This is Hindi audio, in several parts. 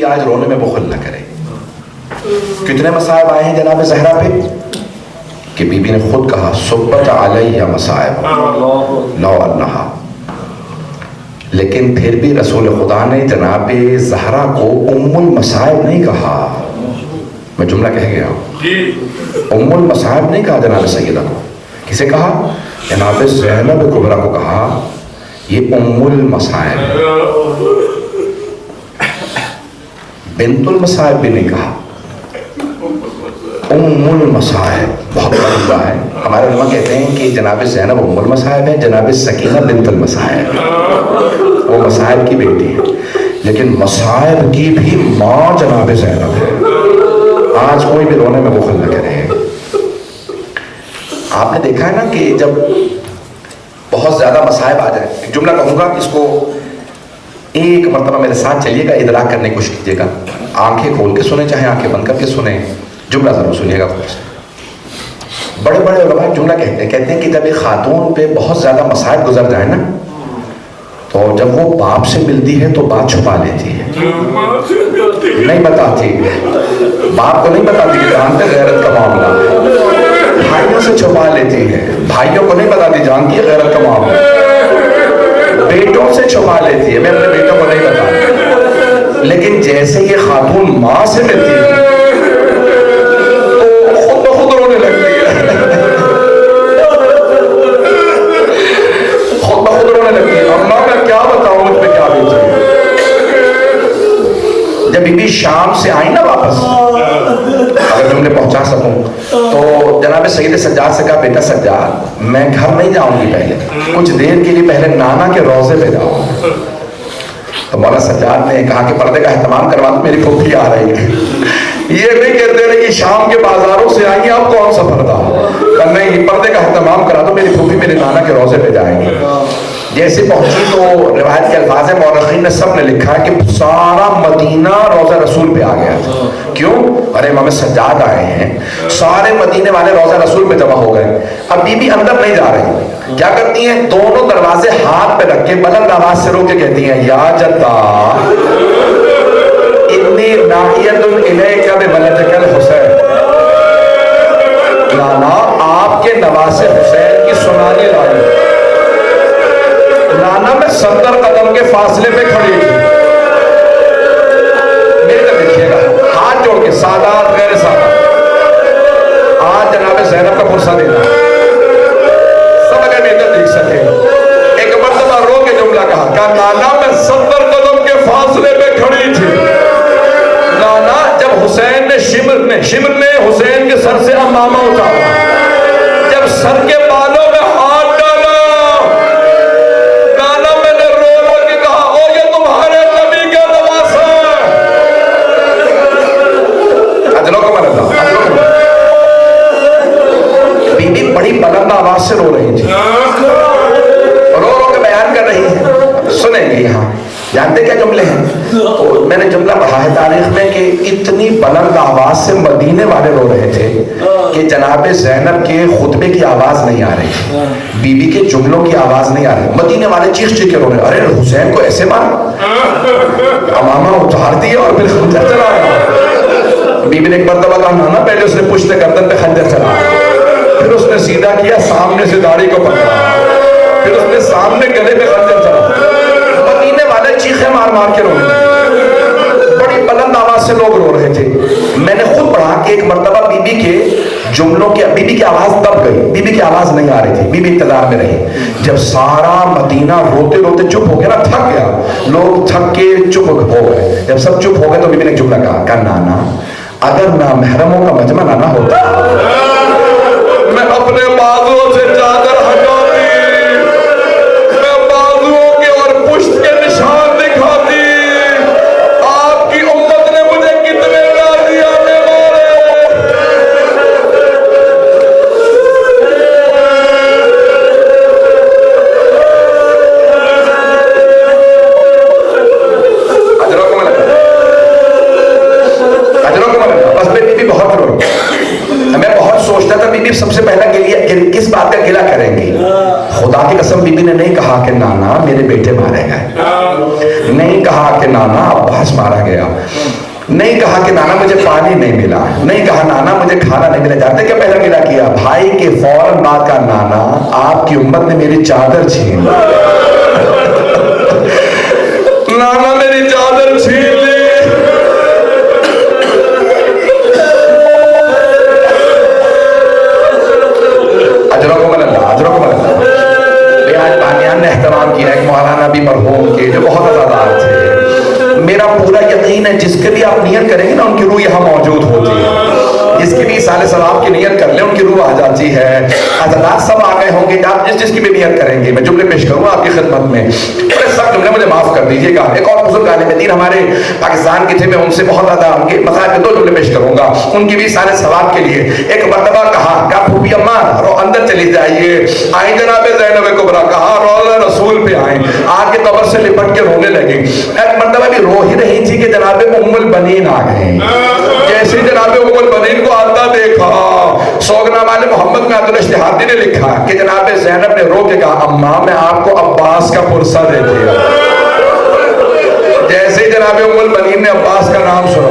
आज रोने में बुखल न करे। कितने मसाइब आए हैं जनाब ज़हरा पे कि बीबी ने खुद कहा सुब्बत अलैया मसाइब लौ अन्नहा, लेकिन फिर भी रसूल खुदा ने जनाब ज़हरा को उम्मुल मसाइब नहीं कहा। मैं जुमला कह गया हूँ, उम्मुल मसाइब नहीं कहा जनाब सैयदा को। किसे कहा? जनाब ज़ैनब कुबरा को कहा ये उम्मुल मसाइब है, बिंतुल मसाइब भी नहीं कहा, उम्मुल मसाइब। बहुत बड़ा है। हमारे उलमा कहते हैं कि जनाब ज़ैनब उम्मुल मसाइब है, जनाब सकीना बिंतुल मसाइब, वो मसाइब की बेटी है, लेकिन मसाइब की भी माँ जनाब ज़ैनब है। आज कोई भी रोने में बुखल न करे। आपने देखा है ना कि जब बहुत ज़्यादा मसाइब आ जाए, जुमला कहूँगा, इसको एक मरतबा मेरे साथ चलिएगा, इदराक करने की कोशिश कीजिएगा, आंखें खोल के सुने चाहे आंखें बंद करके सुने, जुमला ज़रूर सुनिएगा खुद से। बड़े बड़े उलमा जुमला कहते हैं कि जब एक खातून पे बहुत ज़्यादा मसाइब गुजर जाए ना, तो जब वो बाप से मिलती है तो बात छुपा लेती है, नहीं बताती, बाप को नहीं बताती कि जानते गैरत का मामला, भाइयों से छुपा लेती है, भाइयों को नहीं बताती जानती है गैरत का मामला, बेटों से छुपा लेती है, मैं अपने बेटों को नहीं बताती। लेकिन जैसे ये खातून माँ से मिलती है तो खुद ब खुद रोने लगती है, खुद ब खुद रोने लगती है। अम्मा मैं क्या बताऊं मुझ पे क्या बीती है। जब बीबी शाम से आई ना वापस, अगर मैं उन्हें पहुंचा सकूं, तो जनाब सैयद सज्जाद से कहा बेटा सज्जाद मैं घर नहीं जाऊंगी, पहले कुछ देर के लिए पहले नाना के रोजे पे जाओ। तो मौला सज्जाद ने कहा कि पर्दे का एहतमाम करवा दो, मेरी फूफी आ रही है। ये नहीं कहते रहे कि शाम के बाजारों से आई आप कौन सा पर्दा, नहीं पर्दे का एहतमाम करा दो, मेरी फूफी मेरे नाना के रोजे पे जाएंगे। जैसे पहुंची तो रिवायत के अल्फाज है, मौरखीन ने सब ने लिखा है कि सारा मदीना रोजा रसूल पे आ गया था। क्यों? अरे इमाम सज्जाद आए हैं, सारे मदीने वाले रोजा रसूल पे जमा हो गए। अब बीबी अंदर नहीं जा रही, क्या करती हैं, दोनों दरवाजे हाथ पे रख के बुलंद आवाज से रोक के कहती हैं या जद्दा इन्नी नाहियतुन इलैका बिवलदिकल हुसैन, नाना आपके नवासे हुसैन की सुनानी लाई। नाना मैं 70 कदम के फासले पे खड़ी थी, मेरे को देखिएगा, हाथ जोड़ के सादात गैर सादात, आज जनाब ज़ैनब का पुरसा देना सब अगर मेरे को देख सके। एक मरतबा रो के जुमला कहा नाना मैं 70 कदम के फासले पे खड़ी थी। नाना जब हुसैन ने शिमर ने हुसैन के सर से अमामा उतारा, जब सर के बालों में हाथ डाला, नाना मैंने रो रो के कहा ओ ये तुम्हारे नबी का नवासा है। अजलों को मरदा, बीबी बड़ी बुलंद आवाज से रो रही थी, रो रो के बयान कर रही है, सुनेंगे यहाँ। जानते क्या जुमले हैं? तो मैंने जुमला पढ़ा है तारीख में कि इतनी बुलंद आवाज से मदीने वाले रो रहे थे कि जनाब ज़ैनब के खुतबे की आवाज नहीं आ रही, बीबी के जुमलों की आवाज नहीं आ रही, मदीने वाले चीख चीख के रो रहे, अरे हुसैन को ऐसे मारा, अमामा उतार दिया और फिर खंजर चलाया। बीबी ने एक मरतबा कहा नाना पहले उसने पुश्त गर्दन पे खंजर चलाया, फिर उसने सीधा किया, सामने से दाढ़ी को पकड़ा, फिर उसने सामने गले पे खंजर चलाया। मदीने वाले चीखे मार मार के रो रहे थे, बड़ी बुलंद आवाज से लोग रो रहे थे। मैंने खुद पढ़ा कि एक मरतबा बीबी के जुमलों की, बीबी की आवाज दब गई, बीबी की आवाज नहीं आ रही थी, बीबी इंतजार में रही। जब सारा मदीना रोते रोते चुप हो गया ना, थक गया, लोग थक के चुप हो गए, जब सब चुप हो गए तो बीबी ने जुमला कहा नाना अगर ना महरमों का मजमा ना होता मैं अपने बाजुओं से चादर हटाती, मैं बाजुओं के और पुश्त के निशान दिखाती, आपकी उम्मत ने मुझे कितने गालियां मारे। अजरों को मिला, बस मैं बीबी बहुत रोई। मैं बहुत सोचता था बीबी सबसे पहला किस बात का गिला करेंगी, खुदा की कसम बीबी ने नहीं कहा कि नाना मेरे बेटे मारे गए, नहीं कहा कि नाना अब्बास मारा गया, नहीं कहा कि नाना मुझे पानी नहीं मिला, नहीं कहा नाना मुझे खाना नहीं मिला। जानते क्या पहला गिला किया? भाई के फौरन बाद का नाना आपकी उम्मत ने मेरी चादर छीन नाना मेरी चादर छीन ली। आज ने एहतराम किया एक मौलाना भी मरहूम के जो बहुत अज़ादार थे। मेरा पूरा यकीन है जिसके भी आप नियत करेंगे ना उनकी रूह यहाँ मौजूद होती है। जिसकी भी साले सवाब की नियत कर ले उनकी रूह आ जाती है। अज़ादार सब आ गए होंगे, आप जिस जिसकी भी नियत करेंगे मैं जुमले पेश करूंगा आपकी खिदमत में। सब जुमले मुझे माफ कर दीजिएगा। एक और बुजुर्ग आलिम दीन हमारे पाकिस्तान के थे, मैं उनसे बहुत ज्यादा उनके मसाइल पे 2 जुमले पेश करूंगा उनकी भी सारे सवाब के लिए। एक मरतबा कहा फूफी अम्मा रो अंदर चली जाइए, आई जनाब ज़ैनब कुबरा, कहा रोज़ा रसूल पे आए, आके कब्र से लिपट के रोने लगे। एक मरतबा भी रो ही रही थी कि जनाब उम्मुल बनीन आ गए। जैसे जनाब उम्मुल बनीन को आता देखा, सोगनामा मोहम्मद में अब्दुल इश्तिहादी ने लिखा कि जनाब ज़ैनब ने रो के कहा अम्मा मैं आपको अब्बास का पुरसा दे दिया। जैसे ही जनाब उम्मुल बनीन ने अब्बास का नाम सुना,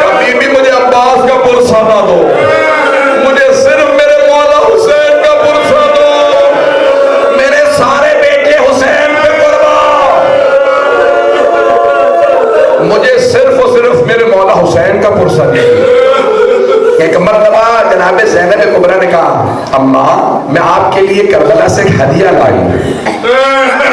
कभी भी मुझे अब्बास का पुरसा ना दो, मुझे सिर्फ मेरे मौला हुसैन का पुरसा दो, मेरे सारे बेटे हुसैन पे कुर्बान, मुझे सिर्फ और सिर्फ मेरे मौला हुसैन का पुरसा दीजिए। एक मरतबा जनाब ज़ैनब कुबरा ने कहा अम्मा मैं आपके लिए करबला से एक हदिया लाई।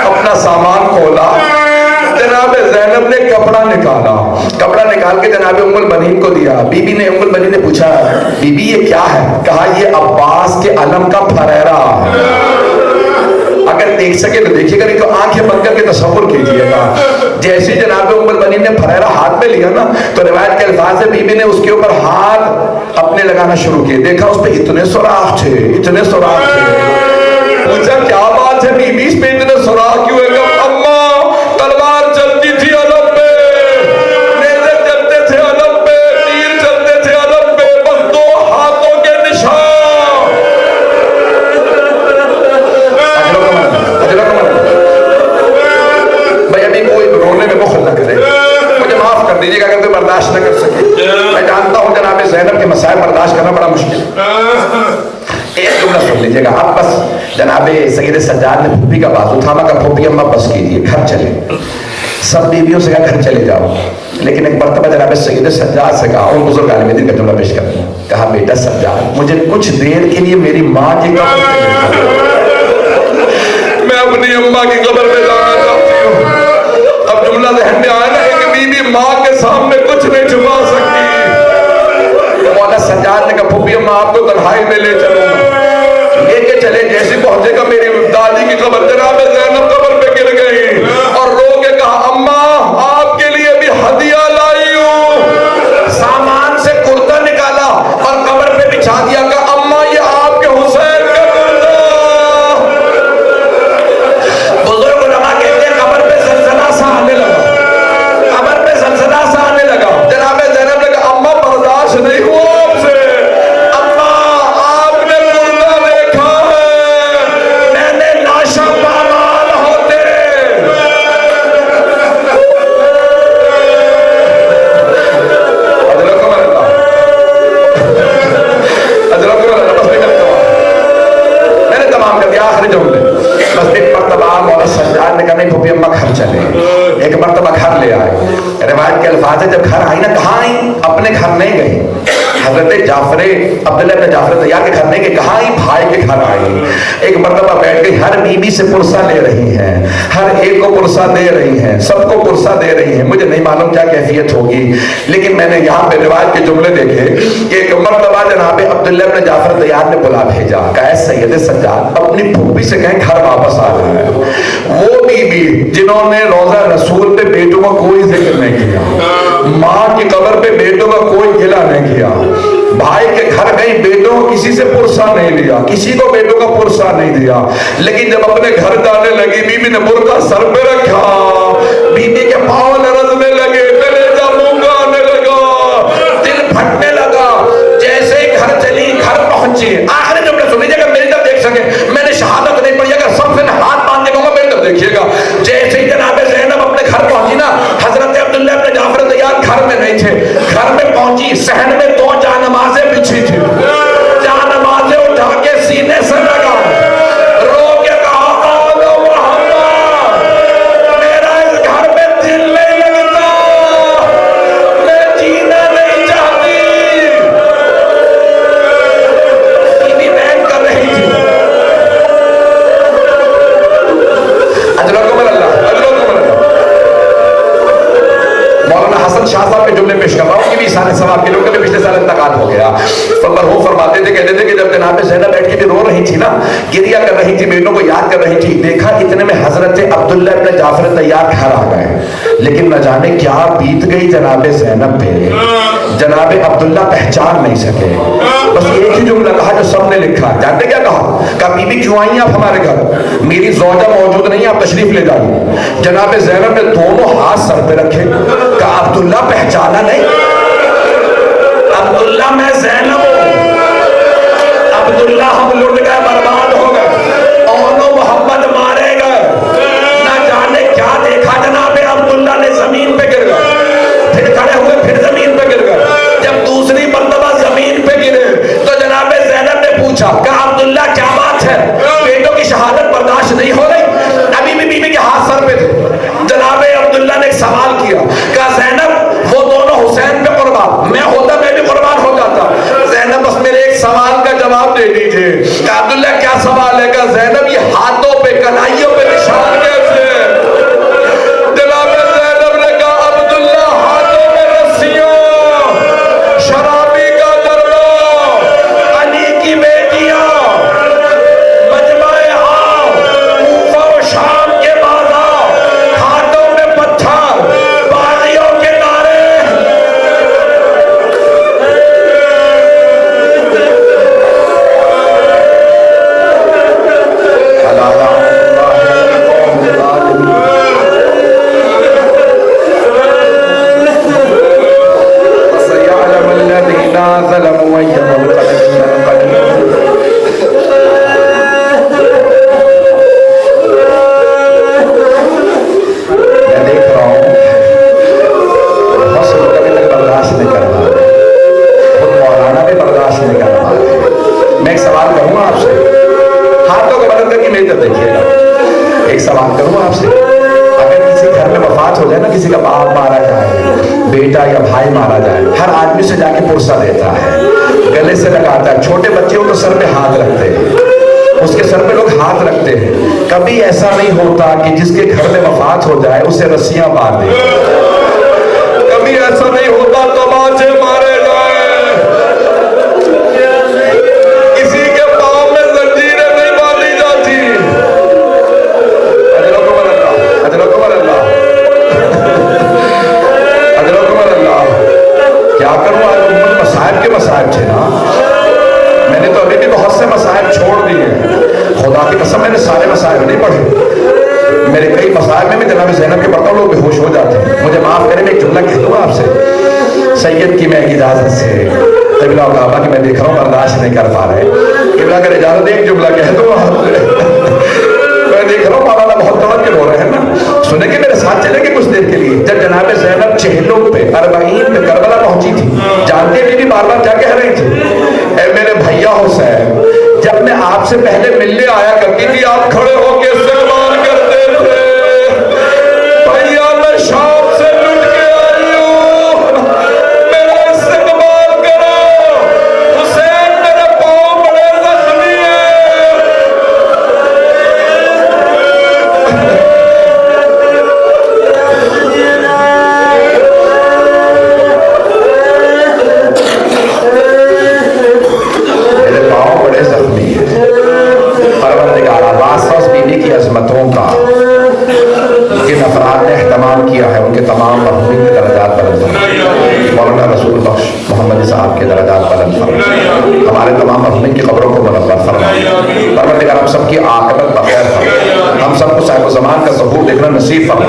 अपना सामान खोला, जनाब ज़ैनब ने कपड़ा निकाला, कपड़ा निकाल के जनाब उम्मुल बनीन को दिया। बीबी ने उम्मुल बनीन ने पूछा बीबी ये क्या है? कहा ये अब्बास के अलम का फरेरा है। अगर देख सके तो देखिएगा, नहीं तो आंखें बंद करके तसव्वुर कीजिएगा। जैसे जनाब उम्मुल बनीन ने फरेरा हाथ में लिया ना तो रिवायत के अल्फाज है बीबी ने उसके ऊपर हाथ अपने लगाना शुरू किए। देखा उस पे इतने सुराख थे, इतने सुराख थे। पूछा क्या बात है बीबी इस पे इतने सुराख क्यों है? अम्मा तलवार चलती थी अलम पे, नेज़े चलते थे अलम पे, तीर चलते थे अलम पे, बस 2 हाथों के निशान। भाई अभी कोई रोने में मुखल न करे, मुझे माफ कर दीजिएगा अगर कोई बर्दाश्त न कर सके। मैं जानता हूँ जनाब ज़ैनब के मसाइल बर्दाश्त करना बड़ा मुश्किल है। एक जुमला सुन लीजिएगा आप बस। जनाब सैयद सज्जाद ने फूफी का बाजू थामा का फूफी अम्मा बस कीजिए घर चले। सब बीवियों से कहा घर चले जाओ, लेकिन एक मरतबा जनाब सैयद सज्जाद से कहा उन बुजुर्ग आलिम दीन का जुमला पेश कर दूं। कहा बेटा सज्जाद मुझे कुछ देर के लिए मेरी माँ की मैं अपनी अम्मा की कब्र में जाना चाहती हूँ। अब जुमला ज़हन में आया ना कि बीबी माँ के सामने कुछ नहीं छुपा सकती। मौला सज्जाद ने कहा फूफी अम्मा आपको तन्हाई में ले चलूंगा। लेके चले, जैसे पहुंचेगा मेरी दादी की कब्र जनाब ज़ैनब कब्र पे गिर गई और रो के कहा अम्मा आपके लिए भी हदिया लाई हूँ। सामान से कुर्ता निकाला और कब्र पे बिछा दिया। कहा अम्मा ये आपके हुसैन का कुर्ता। बुजुर्ग उलमा कहते हैं कब्र पे सनसना सा आने लगा, कब्र पे सनसना सा आने लगा। जनाब ज़ैनब ने कहा अम्मा बर्दाश्त नहीं हुआ आपसे, अम्मा आपने कुर्ता देखा है, मैंने लाशा पामाल होते। मैंने तमाम कर दिया आखिरी जुमले। बस एक मरतबा मौला सज्जाद ने कहा नहीं फूफी अम्मा घर चले। एक मरतबा घर ले आए। रिवायत के अल्फाज है जब घर आई ना, कहाँ आई? अपने घर नहीं गई, हजरत जाफरे अब्दुल्लाह इब्न जाफर तैयार के घर नहीं गई, कहाँ आई? भाई के घर आई। एक मरतबा बैठ गई, हर बीबी से पुरसा ले रही है, हर एक को पुरसा दे रही है, सबको पुरसा दे रही है। मुझे नहीं मालूम क्या कैफियत होगी, लेकिन मैंने यहाँ पे रिवायत के जुमले देखे कि एक मरतबा जनाब अब्दुल्लाह इब्न जाफर तैयार ने बुला भेजा। कहा सैयद सज्जाद अपनी फूफी से कहें घर वापस आ जाए। वो बीबी जिन्होंने रोजा रसूल पे बेटों का कोई जिक्र नहीं किया, माँ की कब्र पे बेटों का कोई गिला नहीं किया, भाई के घर गई बेटों को किसी से पुरसा नहीं लिया, किसी को बेटों का पुरसा नहीं दिया। लेकिन जब अपने घर जाने लगी बीबी ने बुर्का सर पे रखा, बीबी के पांव लरजने लगे, कलेजा मूंगा आने लगा, दिल फटने लगा। जैसे ही घर चली, घर पहुंची, आखिरी जुमला सुन लीजिएगा मेरी तरफ देख सके, मैंने शहादत नहीं पढ़ी कहते थे कि जब जनाब ज़ैनब बैठ के भी रो रही थी ना, गिरिया कर रही थी, बेटों को याद कर रही थी, देखा इतने में हजरत अब्दुल्ला इब्न जाफर तैयार घर आ गए। लेकिन न जाने क्या बीत गई जनाब ज़ैनब पे, जनाब अब्दुल्ला पहचान नहीं सके। बस एक ही जुमला कहा जो सबने लिखा, जानते क्या कहा? बीबी क्यों आई आप हमारे घर? मेरी ज़ौजा मौजूद नहीं, आप तशरीफ ले जाइए। जनाब ज़ैनब ने दोनों हाथ सर पे रखे, कहा अब्दुल्ला पहचाना नहीं? अब्दुल्ला मैं ज़ैनब हूं, अब्दुल्ला हम लुट गए, बर्बाद हो गए, औनो मोहम्मद मारे गए। ना जाने क्या देखा जनाब अब्दुल्ला ने, जमीन पे गिर गए, फिर खड़े हुए, फिर जमीन पे गिर गए। जब दूसरी मर्तबा जमीन पे गिरे तो जनाब ज़ैनब ने पूछा, कहा अब्दुल्ला क्या बात है, बेटों की शहादत बर्दाश्त नहीं हो रही? अभी भी बीबी के हाथ सर पे थे। जनाब अब्दुल्ला ने एक सवाल किया, कहा ज़ैनब वो दोनों हुसैन पे कुर्बान, मैं होता मैं भी कुर्बान हो जाता। ज़ैनब बस मेरे एक सवाल का जवाब दे दीजिए। कहा अब्दुल्ला क्या सवाल है? कहा ज़ैनब ये हाथों पे, कलाइयों पे निशान कैसे है? जनाब ज़ैनब ने कहा अब्दुल्ला हाथों में रस्सियों, शराबी का दरबा, अली की बेटियां, मजमाए आम, कूफा और शाम के बाजार, हाथों में पत्थर, बागियों के नारे। कभी ऐसा नहीं होता कि जिसके घर में वफात हो जाए उसे रस्सियां मार दे, कभी ऐसा नहीं होता तमाचे मारे जाए, किसी के पांव में जंजीरें नहीं बांधी जाती। अजरकुमर अल्लाह, अजरकुमर अल्लाह, अजरकुमर अल्लाह। क्या करूं, आज उम्मत मसाइब के मसाइब थे ना, मैंने तो अभी भी बहुत से मसाइब छोड़ दिए हैं। खुदा की कसम मैंने सारे मसाइब नहीं पढ़े, मेरे कई मसाइब में जनाब ज़ैनब के पढ़ता हूँ लोग बेहोश हो जाते हैं। मुझे माफ करें, मैं एक जुमला कह दूँ आपसे सैयद की मैं इजाजत से, किबला और काबा की मैं देख रहा हूँ बर्दाश्त नहीं कर पा रहे, किबला कर इजाजत, एक जुमला कह दूँ मैं देख रहा हूँ मौलाना बहुत तवज्जो हो रहे हैं ना, सुनेंगे मेरे साथ चलेंगे कुछ देर के लिए। जब जनाब ज़ैनब चेहलों पे अरबाईन पे करबला पहुंची थी, जानते बीबी बार बार क्या कह रही थी? ए मेरे भैया हुसैन, जब मैं आपसे पहले मिलने आया करती थी आप खड़े होके इस्तेमाल करते थे, भैया मैं शाम से लुट के आई हूं, मेरा इस्तेमाल करो। हुसैन मेरे पांव बड़े जख्मी है। मेरे पांव बड़े जख्मी है। परवरदिगार वास्तव बीवी की अजमतों का जिन अफराद ने एहतमाम किया है उनके तमाम मरहूमीन के दर्जात बुलंद फरमा। मौलाना रसूल बख्श मोहम्मद साहब के दर्जात बुलंद फरमा। हमारे तमाम मरहूमीन की कब्रों को मुनव्वर फरमा। परवरदिगार हम सबकी आक़िबत बखैर फरमा। हम सबको साहिब ज़मान का ज़हूर देखना नसीब फरमा।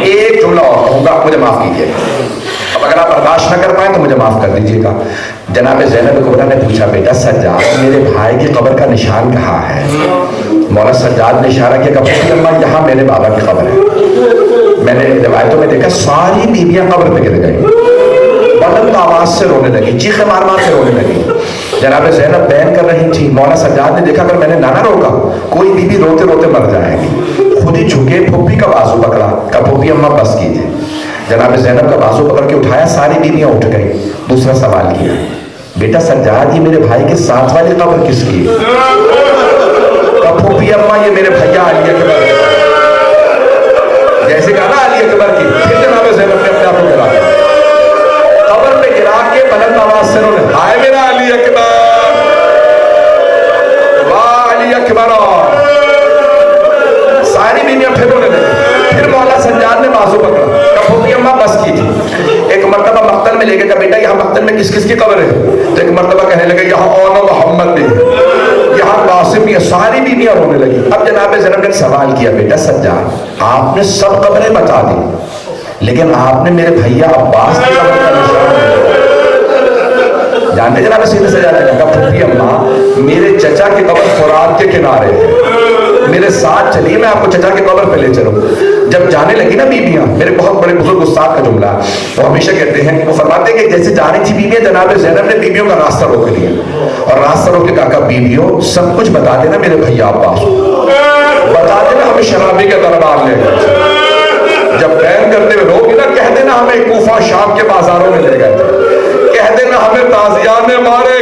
एक जुमला और कहूँगा, मुझे माफ़ कीजिए, अब अगर आप बर्दाश्त न कर पाए तो मुझे माफ़ कर दीजिएगा। जनाब ज़ैनब कुबरा ने पूछा, बेटा सज्जाद मेरे भाई की कब्र का निशान कहाँ है? मौला सज्जाद ने इशारा किया, कहा अम्मा यहाँ मेरे बाबा की कब्र है। मैंने रिवायतों में देखा सारी बीबियां कब्र पे गिर गई, बुलंद आवाज से रोने लगी, चीखे मार मार के रोने लगी। जनाब ज़ैनब बयान कर रही थी, मौला सज्जाद ने देखा अगर मैंने ना रोका कोई बीबी रोते रोते मर जाएगी। खुद ही झुके, फुप्पी का बाजू पकड़ा, कहा फुप्पी अम्मा बस कीजिए। जनाब ज़ैनब का बाजू पकड़ के उठाया, सारी बीबियां उठ गई। दूसरा सवाल किया, बेटा सज्जाद ये मेरे भाई के साथ वाली कब्र किसकी? फूफी अम्मा ये मेरे भैया अली अकबर, जैसे कहा ना अली अकबर की। फिर जनाब ज़ैनब ने अपने आप को गिरा कब्र पे गिरा के बुलंद आवाज से रोने, हाय मेरा अली अकबर, बीबियां, सारी बीबियां रोने लगी। अब जनाब ज़ैनब ने सवाल किया, बेटा सज्जाद, आपने सब कब्रें बता दी, लेकिन आपने मेरे भैया अब्बास की कब्र का निशान नहीं दिया। जानते जनाब सीधे सज्जाद ने कहा, फूफी अम्मा, मेरे चचा की कब्र फुरात के किनारे है, मेरे साथ चलिए, मैं आपको चचा की कब्र पे ले चलूं। जब जाने लगी ना बीबियां, मेरे बहुत बड़े बुजुर्ग उस्ताद का जुमला, वो हमेशा कहते हैं, वो फरमाते हैं कि जैसे जानी थी बीबियां, जनाब ज़ैनब ने बीबियों का रास्ता रोक लिया और रास्ता रोक के कहा, बीबियों सब कुछ बता देना मेरे भैया अब्बास को, बता देना हमें शराबी के दरबार ले गए। जब बैन करते हुए रोगी ना, कह देना हमें कूफा शाम के बाजारों में ले गए, कह देना हमें ताजिया ने मारे